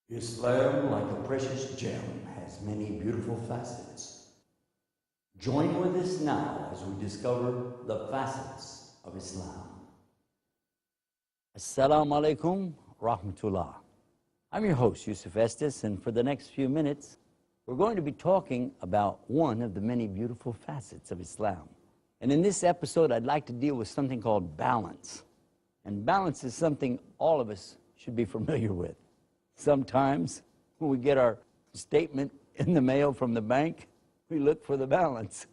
Islam, like a precious gem, has many beautiful facets. Join with us now as we discover the facets of Islam. Assalamu alaikum rahmatullah. I'm your host, Yusuf Estes, and for the next few minutes, we're going to be talking about one of the many beautiful facets of Islam. And in this episode, I'd like to deal with something called balance. And balance is something all of us should be familiar with. Sometimes when we get our statement in the mail from the bank, we look for the balance.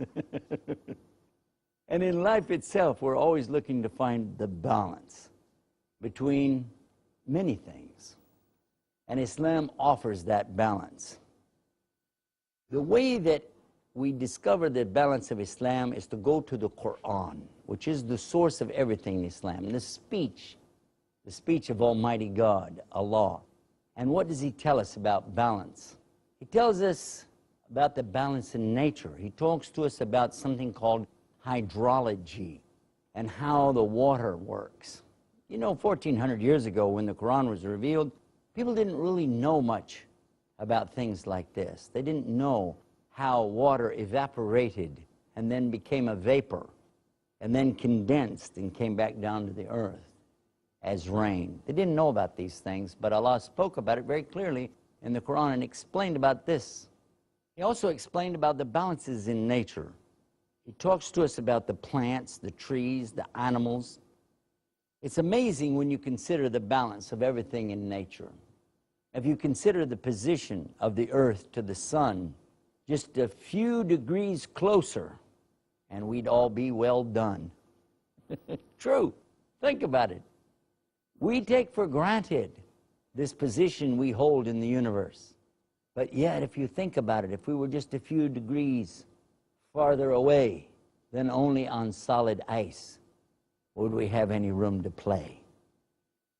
And in life itself, we're always looking to find the balance between many things. And Islam offers that balance. The way that we discover the balance of Islam is to go to the Quran, which is the source of everything in Islam, the speech of Almighty God, Allah. And what does He tell us about balance? He tells us about the balance in nature. He talks to us about something called hydrology and how the water works. You know, 1400 years ago when the Quran was revealed, people didn't really know much about things like this. They didn't know how water evaporated and then became a vapor and then condensed and came back down to the earth as rain. They didn't know about these things, but Allah spoke about it very clearly in the Quran and explained about this. He also explained about the balances in nature. He talks to us about the plants, the trees, the animals. It's amazing when you consider the balance of everything in nature. If you consider the position of the earth to the sun, just a few degrees closer, and we'd all be well done. True. Think about it. We take for granted this position we hold in the universe. But yet, if you think about it, if we were just a few degrees farther away than only on solid ice, would we have any room to play?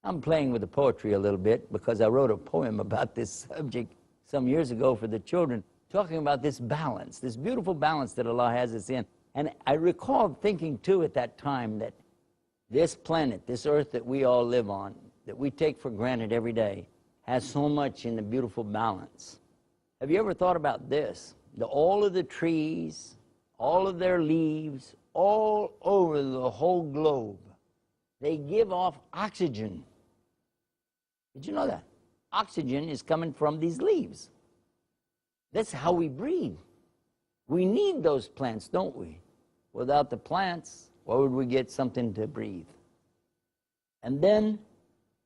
I'm playing with the poetry a little bit because I wrote a poem about this subject some years ago for the children, talking about this balance, this beautiful balance that Allah has us in. And I recall thinking, too, at that time that this planet, this earth that we all live on, that we take for granted every day, has so much in the beautiful balance. Have you ever thought about this? All of the trees, all of their leaves, all over the whole globe, they give off oxygen. Did you know that? Oxygen is coming from these leaves. That's how we breathe. We need those plants, don't we? Without the plants, where would we get something to breathe? And then,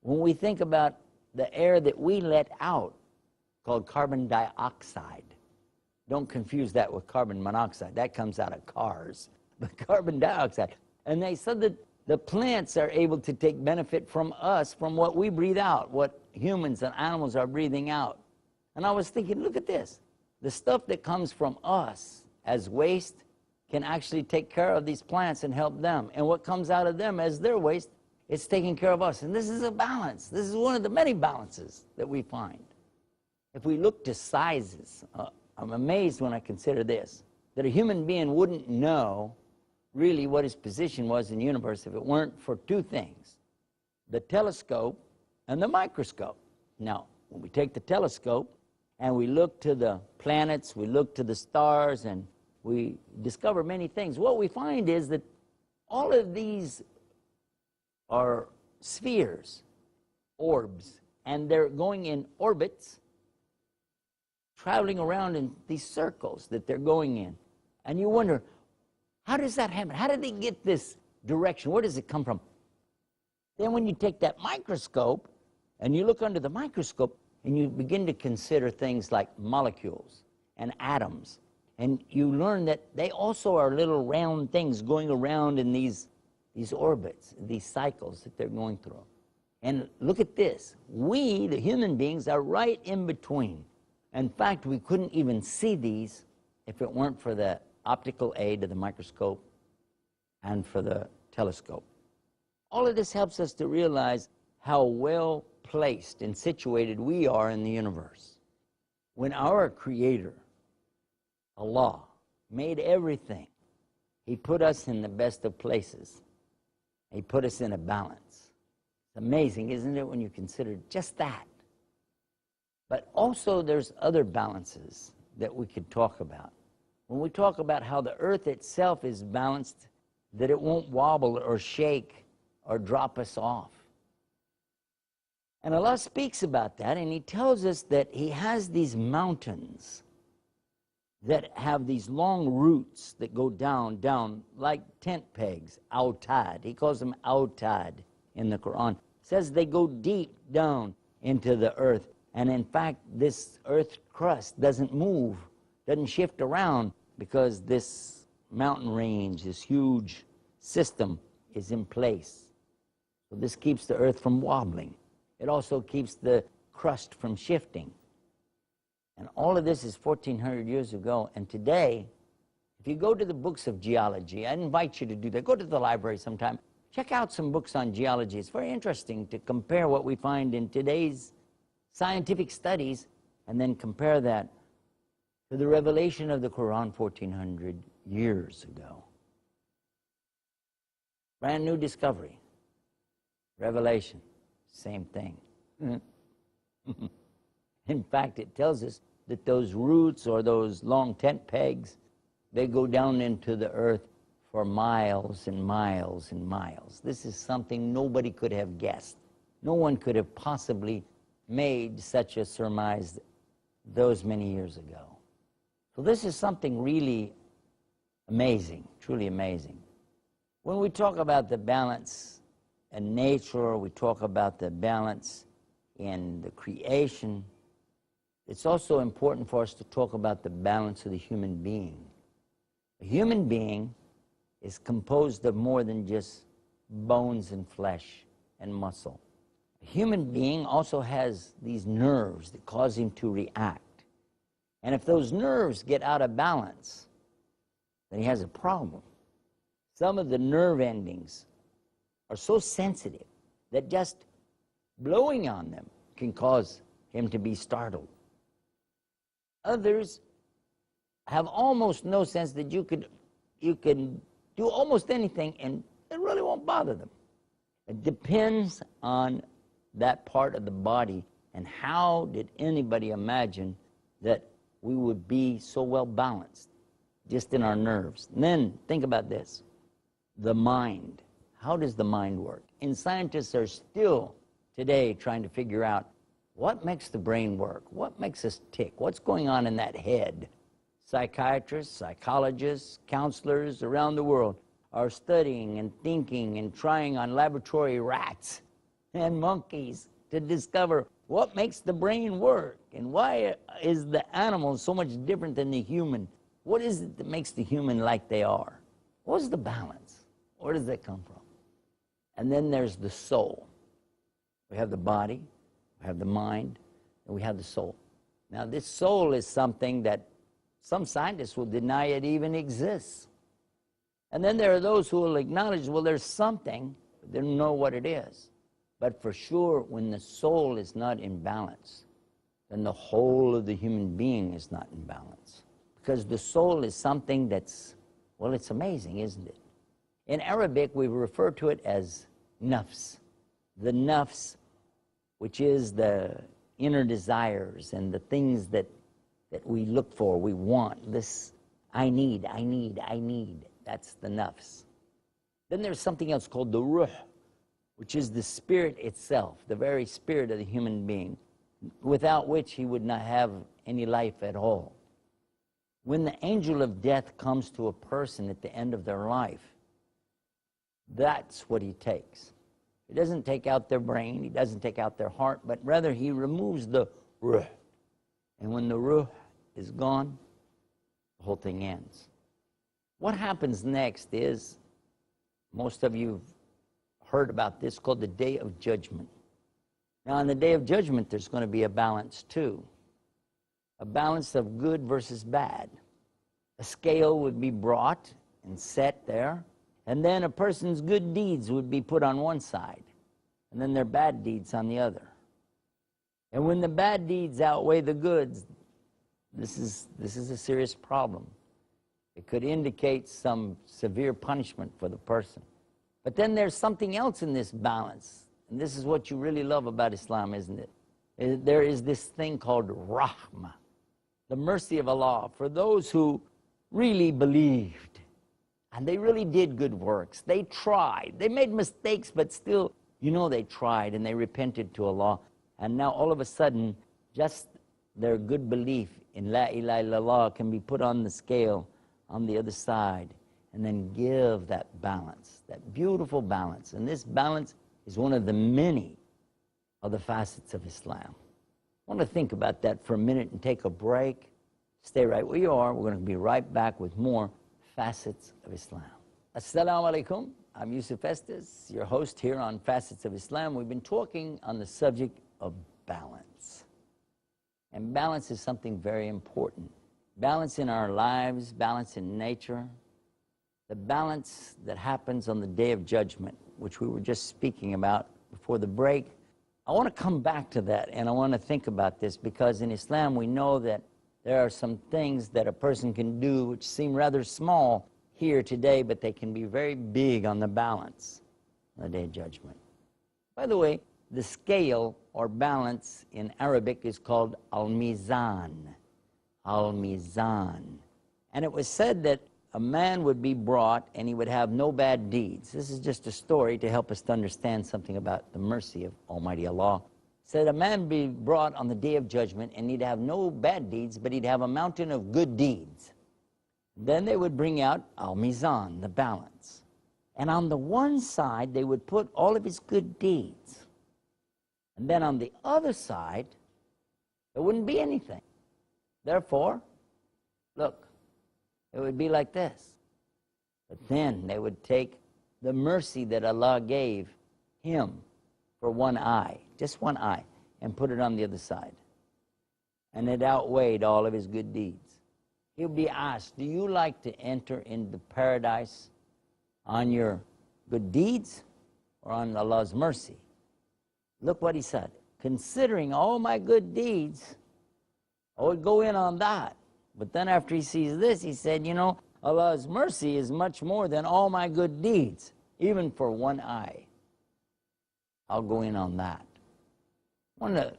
when we think about the air that we let out, called carbon dioxide, don't confuse that with carbon monoxide. That comes out of cars. But carbon dioxide. And they said that the plants are able to take benefit from us, from what we breathe out, what humans and animals are breathing out. And I was thinking, look at this. The stuff that comes from us as waste can actually take care of these plants and help them. And what comes out of them as their waste, it's taking care of us. And this is a balance. This is one of the many balances that we find. If we look to sizes, I'm amazed when I consider this, that a human being wouldn't know really what his position was in the universe if it weren't for two things, the telescope and the microscope. Now, when we take the telescope and we look to the planets, we look to the stars, and we discover many things, what we find is that all of these are spheres, orbs, and they're going in orbits, traveling around in these circles that they're going in. And you wonder, how does that happen? How did they get this direction? Where does it come from? Then when you take that microscope and you look under the microscope and you begin to consider things like molecules and atoms, and you learn that they also are little round things going around in these orbits, these cycles that they're going through. And look at this. We, the human beings, are right in between. In fact, we couldn't even see these if it weren't for the optical aid of the microscope and for the telescope. All of this helps us to realize how well placed and situated we are in the universe. When our Creator, Allah, made everything, He put us in the best of places. He put us in a balance. It's amazing, isn't it, when you consider just that? But also there's other balances that we could talk about. When we talk about how the earth itself is balanced, that it won't wobble or shake or drop us off. And Allah speaks about that, and He tells us that He has these mountains that have these long roots that go down, like tent pegs, autad. He calls them autad in the Quran. It says they go deep down into the earth. And in fact, this earth crust doesn't move, doesn't shift around, because this mountain range, this huge system is in place. So this keeps the earth from wobbling. It also keeps the crust from shifting. And all of this is 1,400 years ago. And today, if you go to the books of geology, I invite you to do that. Go to the library sometime. Check out some books on geology. It's very interesting to compare what we find in today's scientific studies and then compare that to the revelation of the Quran 1,400 years ago. Brand new discovery. Revelation, same thing. In fact, it tells us that those roots or those long tent pegs, they go down into the earth for miles and miles and miles. This is something nobody could have guessed. No one could have possibly made such a surmise those many years ago. So this is something really amazing, truly amazing. When we talk about the balance in nature, we talk about the balance in the creation, it's also important for us to talk about the balance of the human being. A human being is composed of more than just bones and flesh and muscle. A human being also has these nerves that cause him to react. And if those nerves get out of balance, then he has a problem. Some of the nerve endings are so sensitive that just blowing on them can cause him to be startled. Others have almost no sense that you can do almost anything and it really won't bother them. It depends on that part of the body, and how did anybody imagine that we would be so well balanced just in our nerves? And then think about this, the mind. How does the mind work? And scientists are still today trying to figure out what makes the brain work, what makes us tick, what's going on in that head. Psychiatrists, psychologists, counselors around the world are studying and thinking and trying on laboratory rats and monkeys to discover what makes the brain work and why is the animal so much different than the human. What is it that makes the human like they are? What is the balance? Where does that come from? And then there's the soul. We have the body, we have the mind, and we have the soul. Now this soul is something that some scientists will deny it even exists. And then there are those who will acknowledge, well, there's something, but they don't know what it is. But for sure, when the soul is not in balance, then the whole of the human being is not in balance. Because the soul is something that's, well, it's amazing, isn't it? In Arabic, we refer to it as nafs. The nafs, which is the inner desires and the things that we look for, we want. This, I need. That's the nafs. Then there's something else called the ruh, which is the spirit itself, the very spirit of the human being, without which he would not have any life at all. When the angel of death comes to a person at the end of their life, that's what he takes. He doesn't take out their brain, he doesn't take out their heart, but rather he removes the ruh. And when the ruh is gone, the whole thing ends. What happens next is, most of you have heard about this, called the Day of Judgment. Now, on the Day of Judgment, there's going to be a balance too. A balance of good versus bad. A scale would be brought and set there, and then a person's good deeds would be put on one side, and then their bad deeds on the other. And when the bad deeds outweigh the goods, this is a serious problem. It could indicate some severe punishment for the person. But then there's something else in this balance, and this is what you really love about Islam, isn't it? there is this thing called rahmah, the mercy of Allah for those who really believed and they really did good works. They tried. They made mistakes, but still, they tried and they repented to Allah. And now all of a sudden, just their good belief in La ilaha illallah can be put on the scale on the other side and then give that balance, that beautiful balance. And this balance is one of the many of the facets of Islam. I want to think about that for a minute and take a break. Stay right where you are. We're going to be right back with more Facets of Islam. Assalamu alaikum. I'm Yusuf Estes, your host here on Facets of Islam. We've been talking on the subject of balance. And balance is something very important. Balance in our lives, balance in nature, the balance that happens on the Day of Judgment, which we were just speaking about before the break. I want to come back to that, and I want to think about this, because in Islam we know that there are some things that a person can do which seem rather small here today, but they can be very big on the balance on the Day of Judgment. By the way, the scale or balance in Arabic is called al-mizan. Al-mizan. And it was said that a man would be brought and he would have no bad deeds. This is just a story to help us to understand something about the mercy of Almighty Allah. It said a man be brought on the Day of Judgment and he'd have no bad deeds, but he'd have a mountain of good deeds. Then they would bring out al-mizan, the balance. And on the one side, they would put all of his good deeds. And then on the other side, there wouldn't be anything. Therefore, look, it would be like this. But then they would take the mercy that Allah gave him for one eye, just one eye, and put it on the other side. And it outweighed all of his good deeds. He'll be asked, do you like to enter into paradise on your good deeds or on Allah's mercy? Look what he said. Considering all my good deeds, I would go in on that. But then after he sees this, he said, Allah's mercy is much more than all my good deeds, even for one eye. I'll go in on that. I want to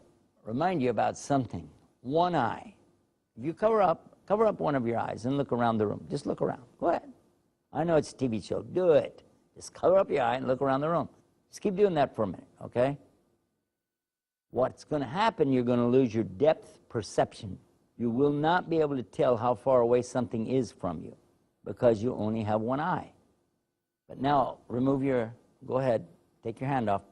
remind you about something. One eye. If you cover up one of your eyes and look around the room. Just look around. Go ahead. I know it's a TV show. Do it. Just cover up your eye and look around the room. Just keep doing that for a minute, okay? What's going to happen, you're going to lose your depth perception. You will not be able to tell how far away something is from you because you only have one eye. But now, go ahead, take your hand off.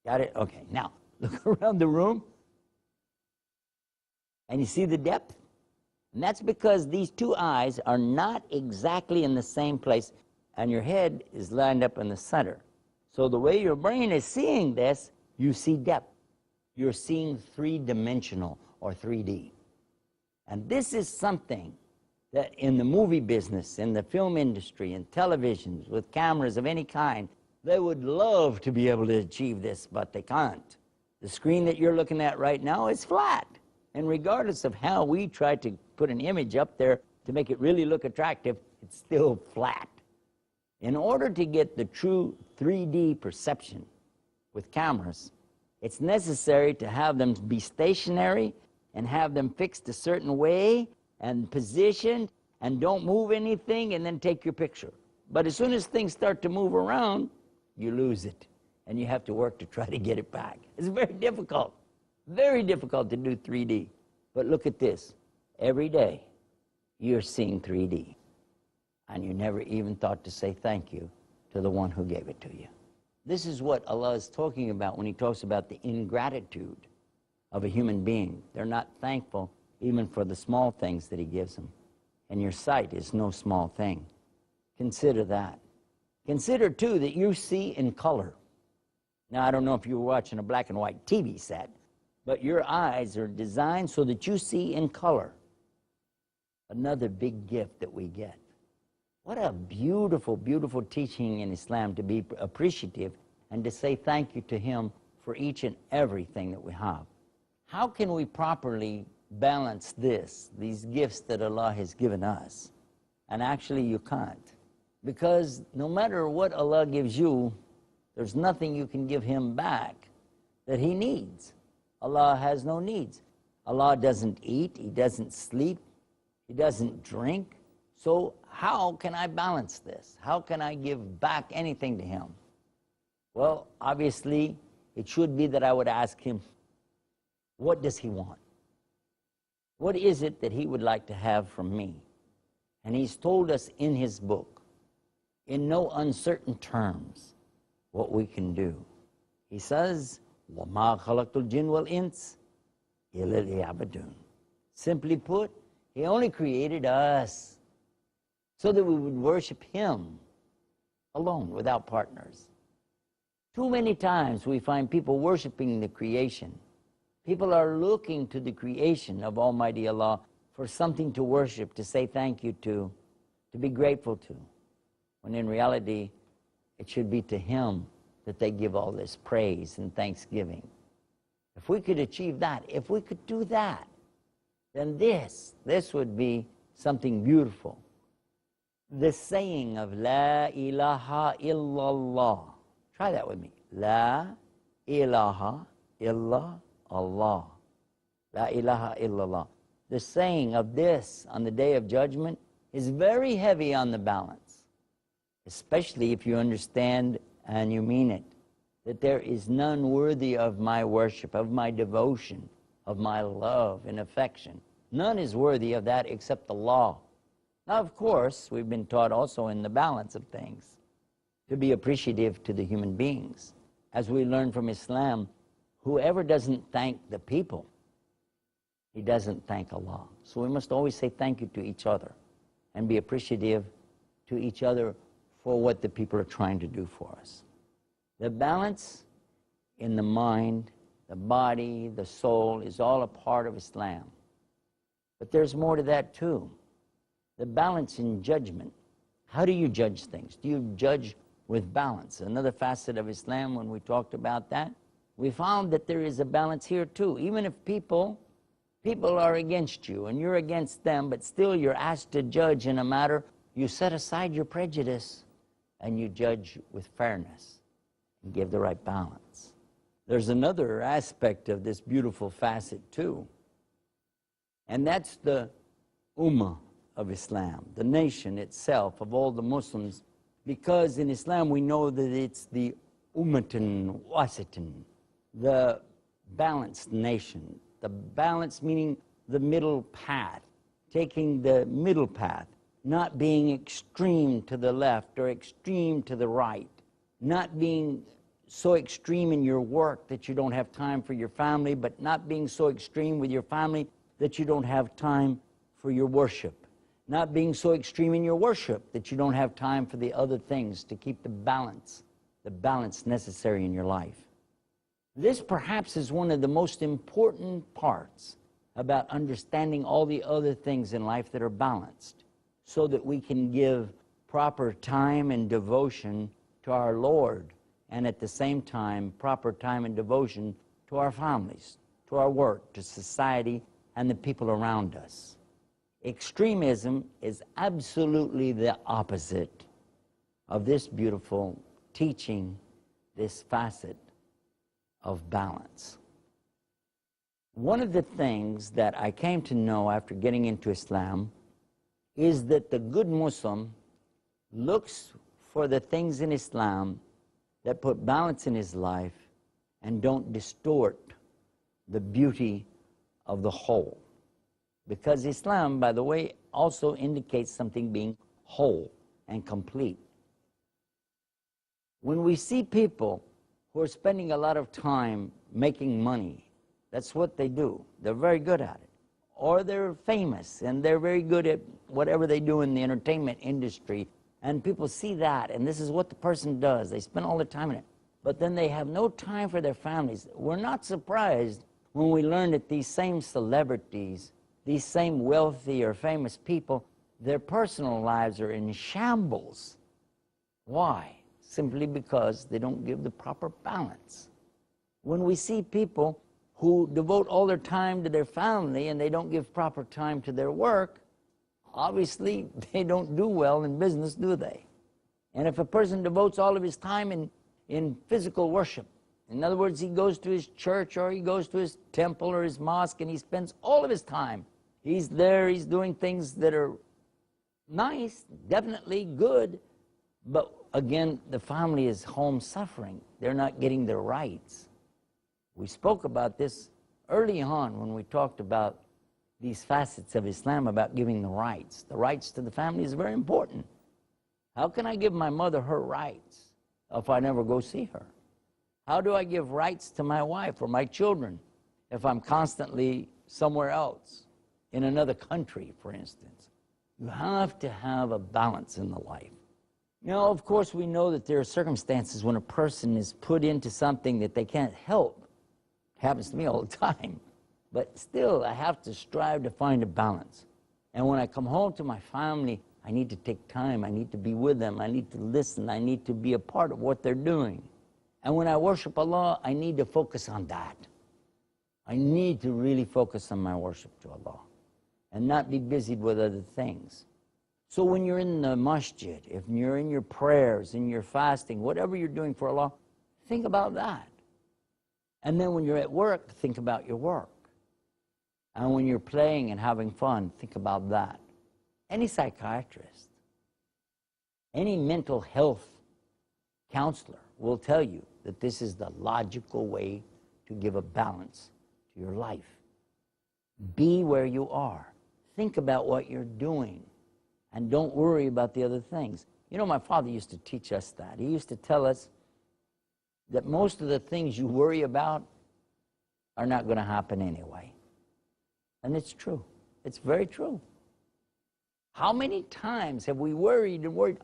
Got it? Okay, now, look around the room and you see the depth? And that's because these two eyes are not exactly in the same place and your head is lined up in the center. So the way your brain is seeing this, you see depth. You're seeing three-dimensional or 3D. And this is something that in the movie business, in the film industry, in televisions, with cameras of any kind, they would love to be able to achieve this, but they can't. The screen that you're looking at right now is flat. And regardless of how we try to put an image up there to make it really look attractive, it's still flat. In order to get the true 3D perception with cameras, it's necessary to have them be stationary and have them fixed a certain way and positioned and don't move anything and then take your picture. But as soon as things start to move around, you lose it and you have to work to try to get it back. It's very difficult to do 3D. But look at this. Every day you're seeing 3D and you never even thought to say thank you to the one who gave it to you. This is what Allah is talking about when he talks about the ingratitude of a human being. They're not thankful even for the small things that he gives them. And your sight is no small thing. Consider that. Consider too that you see in color. Now I don't know if you were watching a black and white TV set, but your eyes are designed so that you see in color. Another big gift that we get. What a beautiful, beautiful teaching in Islam to be appreciative and to say thank you to him for each and everything that we have. How can we properly balance these gifts that Allah has given us? And actually you can't. Because no matter what Allah gives you, there's nothing you can give him back that he needs. Allah has no needs. Allah doesn't eat, He doesn't sleep, He doesn't drink. So how can I balance this? How can I give back anything to Him? Well, obviously, it should be that I would ask Him, what does He want? What is it that He would like to have from me? And He's told us in His book, in no uncertain terms, what we can do. He says, وَمَا خَلَقْتُ الْجِنَّ وَالْإِنسَ إِلَّا لِيَعْبُدُونِ. Simply put, He only created us so that we would worship Him alone, without partners. Too many times we find people worshiping the creation. People are looking to the creation of Almighty Allah for something to worship, to say thank you to be grateful to, when in reality, it should be to Him that they give all this praise and thanksgiving. If we could achieve that, if we could do that, then this would be something beautiful. The saying of La ilaha illallah. Try that with me. La ilaha illa Allah. La ilaha illallah. The saying of this on the Day of Judgment is very heavy on the balance, especially if you understand and you mean it, that there is none worthy of my worship, of my devotion, of my love and affection. None is worthy of that except Allah. Now, of course, we've been taught also in the balance of things to be appreciative to the human beings. As we learn from Islam, whoever doesn't thank the people, he doesn't thank Allah. So we must always say thank you to each other and be appreciative to each other for what the people are trying to do for us. The balance in the mind, the body, the soul is all a part of Islam. But there's more to that too. The balance in judgment. How do you judge things? Do you judge with balance? Another facet of Islam, when we talked about that, we found that there is a balance here too. Even if people are against you and you're against them, but still you're asked to judge in a matter, you set aside your prejudice and you judge with fairness and give the right balance. There's another aspect of this beautiful facet too, and that's the ummah of Islam, the nation itself of all the Muslims, because in Islam we know that it's the ummatan wasatan, the balanced nation. The balance meaning the middle path, taking the middle path, not being extreme to the left or extreme to the right, not being so extreme in your work that you don't have time for your family, but not being so extreme with your family that you don't have time for your worship, not being so extreme in your worship that you don't have time for the other things, to keep the balance necessary in your life. This perhaps is one of the most important parts about understanding all the other things in life that are balanced, so that we can give proper time and devotion to our Lord, and at the same time, proper time and devotion to our families, to our work, to society, and the people around us. Extremism is absolutely the opposite of this beautiful teaching, this facet of balance. One of the things that I came to know after getting into Islam is that the good Muslim looks for the things in Islam that put balance in his life and don't distort the beauty of the whole. Because Islam, by the way, also indicates something being whole and complete. When we see people who are spending a lot of time making money, that's what they do. They're very good at it. Or they're famous and they're very good at whatever they do in the entertainment industry, and people see that, and this is what the person does. They spend all their time in it. But then they have no time for their families. We're not surprised when we learn that these same celebrities, these same wealthy or famous people, their personal lives are in shambles. Why? Simply because they don't give the proper balance. When we see people who devote all their time to their family and they don't give proper time to their work, obviously they don't do well in business, do they? And if a person devotes all of his time in physical worship, In other words, he goes to his church or he goes to his temple or his mosque and he spends all of his time. He's there, he's doing things that are nice, definitely good, but again, the family is home suffering. They're not getting their rights. We spoke about this early on when we talked about these facets of Islam, about giving the rights. The rights to the family is very important. How can I give my mother her rights if I never go see her? How do I give rights to my wife or my children if I'm constantly somewhere else, in another country, for instance? You have to have a balance in the life. Now, of course, we know that there are circumstances when a person is put into something that they can't help. It happens to me all the time. But still, I have to strive to find a balance. And when I come home to my family, I need to take time. I need to be with them. I need to listen. I need to be a part of what they're doing. And when I worship Allah, I need to focus on that. I need to really focus on my worship to Allah and not be busied with other things. So when you're in the masjid, if you're in your prayers, in your fasting, whatever you're doing for Allah, think about that. And then when you're at work, think about your work. And when you're playing and having fun, think about that. Any psychiatrist, any mental health counselor will tell you that this is the logical way to give a balance to your life. Be where you are. Think about what you're doing. And don't worry about the other things. You know, my father used to teach us that. He used to tell us that most of the things you worry about are not going to happen anyway. And it's true. It's very true. How many times have we worried and worried,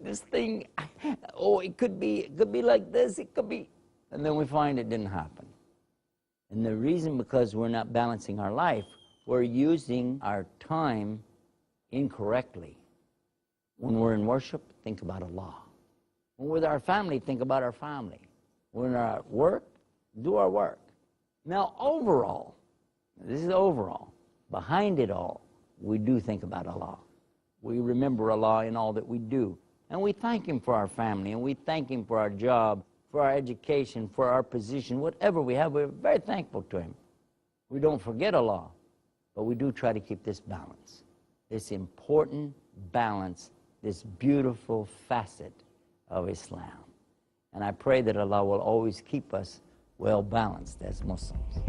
this thing, it could be like this, it could be, and then we find it didn't happen. And the reason, because we're not balancing our life, we're using our time incorrectly. When we're in worship, think about Allah. When we're with our family, think about our family. When we're at work, do our work. Now, overall, this is overall, behind it all, we do think about Allah. We remember Allah in all that we do. And we thank Him for our family, and we thank Him for our job, for our education, for our position, whatever we have, we're very thankful to Him. We don't forget Allah, but we do try to keep this balance, this important balance, this beautiful facet of Islam. And I pray that Allah will always keep us well balanced as Muslims.